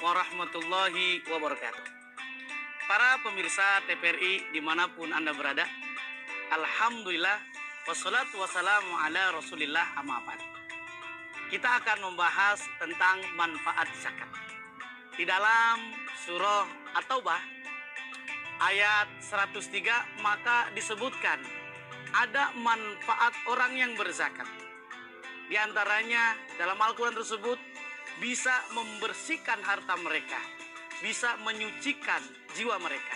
Warahmatullahi wabarakatuh. Para pemirsa TVRI dimanapun Anda berada, Alhamdulillah wassalatu wassalamu ala rasulillah amma ba'd. Kita akan membahas tentang manfaat zakat. Di dalam surah At-Taubah ayat 103 maka disebutkan ada manfaat orang yang berzakat. Di antaranya dalam Al-Quran tersebut bisa membersihkan harta mereka, bisa menyucikan jiwa mereka.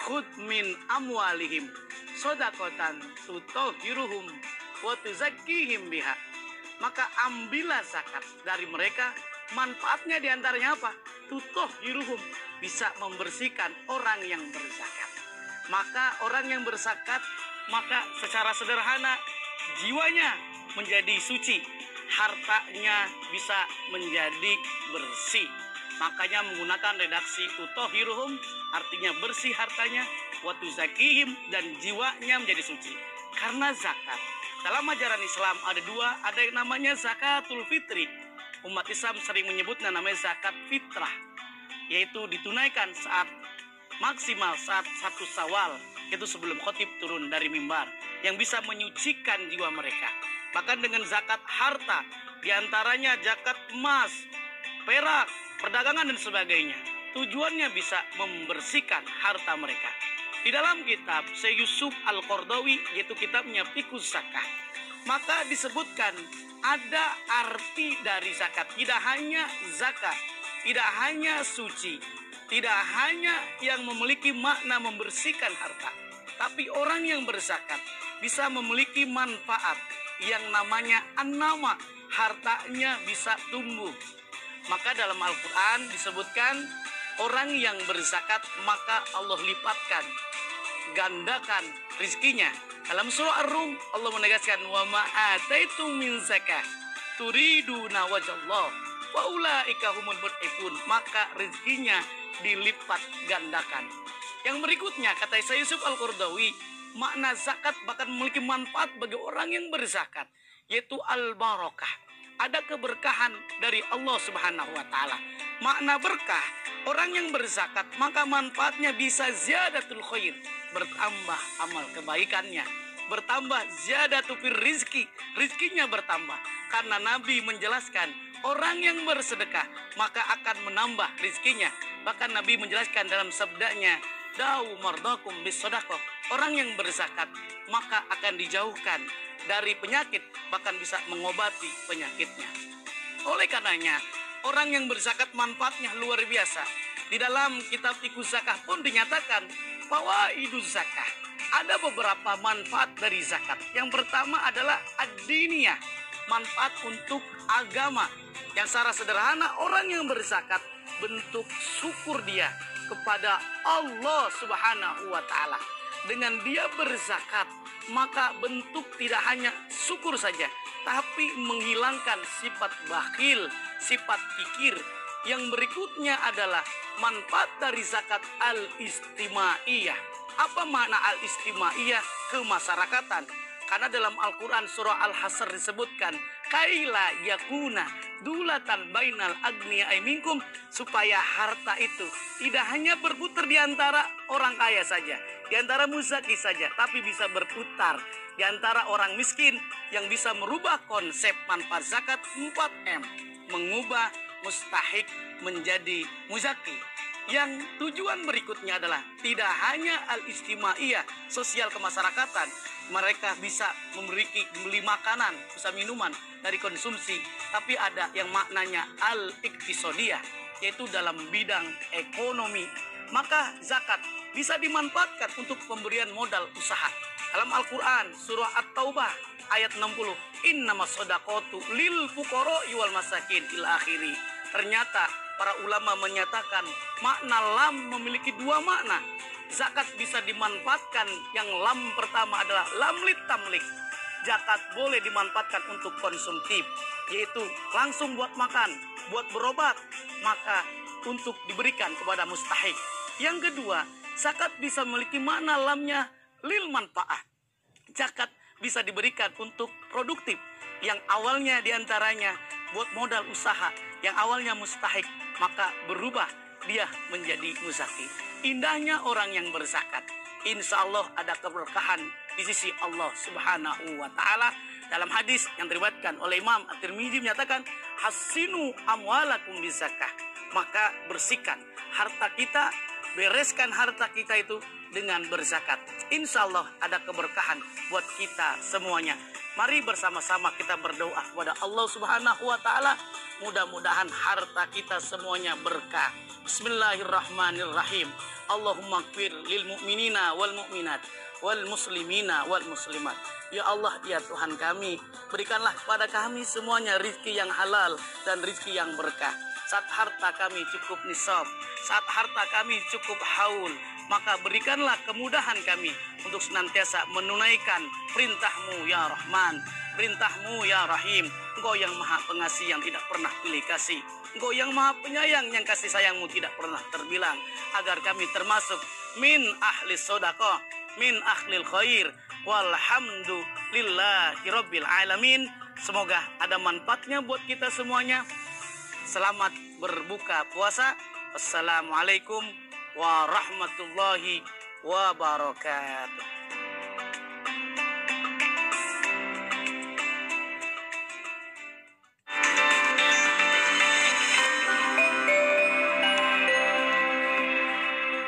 Khud min amwalihim shadaqatan tutahhiruhum wa tuzakkihim biha. Maka ambillah zakat dari mereka. Manfaatnya diantaranya apa? Tutahhiruhum, bisa membersihkan orang yang berzakat. Maka orang yang berzakat, maka secara sederhana jiwanya menjadi suci, hartanya bisa menjadi bersih. Makanya menggunakan redaksi tutahhiruhum, artinya bersih hartanya, wa tuzakkihim, dan jiwanya menjadi suci. Karena zakat dalam ajaran Islam ada dua, ada yang namanya zakatul fitri. Umat Islam sering menyebutnya namanya zakat fitrah, yaitu ditunaikan saat maksimal saat 1 Syawal, itu sebelum khotib turun dari mimbar, yang bisa menyucikan jiwa mereka. Bahkan dengan zakat harta, diantaranya zakat emas, perak, perdagangan dan sebagainya. Tujuannya bisa membersihkan harta mereka. Di dalam kitab Syekh Yusuf Al-Qaradawi, yaitu kitabnya Fiqhus Zakah, maka disebutkan ada arti dari zakat. Tidak hanya zakat, tidak hanya suci, tidak hanya yang memiliki makna membersihkan harta, tapi orang yang berzakat bisa memiliki manfaat yang namanya an-nama, hartanya bisa tumbuh. Maka dalam Al-Quran disebutkan orang yang berzakat maka Allah lipatkan, gandakan rizkinya. Dalam surah Ar-Rum Allah menegaskan, wa ma ataitum min zakah turiduna wajhallah wa ulaika humul mudhifun, maka rezekinya dilipat gandakan. Yang berikutnya kata Syekh Yusuf Al-Qaradawi, makna zakat bahkan memiliki manfaat bagi orang yang berzakat, yaitu al-barakah. Ada keberkahan dari Allah Subhanahu wa taala. Makna berkah, orang yang berzakat maka manfaatnya bisa ziyadatul khair, bertambah amal kebaikannya, bertambah ziyadatu fir rizki, rizkinya bertambah. Karena Nabi menjelaskan orang yang bersedekah maka akan menambah rizkinya. Bahkan Nabi menjelaskan dalam sabdanya, da'u mardakum bis sadaqah, orang yang berzakat maka akan dijauhkan dari penyakit, bahkan bisa mengobati penyakitnya. Oleh karenanya orang yang berzakat manfaatnya luar biasa. Di dalam kitab Fiqhus Zakah pun dinyatakan fawaiduz zakah, ada beberapa manfaat dari zakat. Yang pertama adalah ad-diniyah, manfaat untuk agama. Yang secara sederhana orang yang berzakat bentuk syukur dia kepada Allah Subhanahu wa taala. Dengan dia berzakat maka bentuk tidak hanya syukur saja, tapi menghilangkan sifat bakhil, sifat kikir. Yang berikutnya adalah manfaat dari zakat al-istimaiyah. Apa makna al-istimaiyah? Kemasyarakatan. Karena dalam Al-Quran surah Al-Hasr disebutkan, kaila yakuna dulatan bainal agniya'i minkum, supaya harta itu tidak hanya berputar di antara orang kaya saja, di antara muzaki saja, tapi bisa berputar di antara orang miskin, yang bisa merubah konsep manfaat zakat 4M, mengubah mustahik menjadi muzaki. Yang tujuan berikutnya adalah tidak hanya al-istimaiyah, sosial kemasyarakatan, mereka bisa beli makanan, bisa minuman dari konsumsi, tapi ada yang maknanya al-iqtisadiyah, yaitu dalam bidang ekonomi. Maka zakat bisa dimanfaatkan untuk pemberian modal usaha. Dalam Al-Quran surah At-Taubah ayat 60, innamas shadaqatu lil fuqara'i wal masakin ila akhiri. Ternyata para ulama menyatakan makna lam memiliki dua makna. Zakat bisa dimanfaatkan, yang lam pertama adalah lam lit tamlik. Zakat boleh dimanfaatkan untuk konsumtif, yaitu langsung buat makan, buat berobat, maka untuk diberikan kepada mustahik. Yang kedua, zakat bisa memiliki makna lamnya lil manfaah. Zakat bisa diberikan untuk produktif, yang awalnya diantaranya buat modal usaha, yang awalnya mustahik maka berubah dia menjadi muzaki. Indahnya orang yang berzakat, insya Allah ada keberkahan di sisi Allah Subhanahu wa Ta'ala. Dalam hadis yang diriwayatkan oleh Imam At-Tirmidzi menyatakan, hasinu amwalakum bizakah, maka bersihkan harta kita, bereskan harta kita itu dengan berzakat. Insya Allah ada keberkahan buat kita semuanya. Mari bersama-sama kita berdoa kepada Allah Subhanahu wa Ta'ala, mudah-mudahan harta kita semuanya berkah. Bismillahirrahmanirrahim. Allahumma ighfir lil mu'minina wal mu'minat wal muslimina wal muslimat. Ya Allah, ya Tuhan kami, berikanlah kepada kami semuanya rizki yang halal dan rizki yang berkah. Saat harta kami cukup nisab, saat harta kami cukup haul, maka berikanlah kemudahan kami untuk senantiasa menunaikan perintah-Mu ya Rahman, perintah-Mu ya Rahim. Engkau yang maha pengasih yang tidak pernah pilih kasih, Engkau yang maha penyayang yang kasih sayang-Mu tidak pernah terbilang. Agar kami termasuk min ahli sodaqah, min ahlil khair, walhamdulillahi rabbil alamin. Semoga ada manfaatnya buat kita semuanya. Selamat berbuka puasa. Assalamualaikum warahmatullahi wabarakatuh.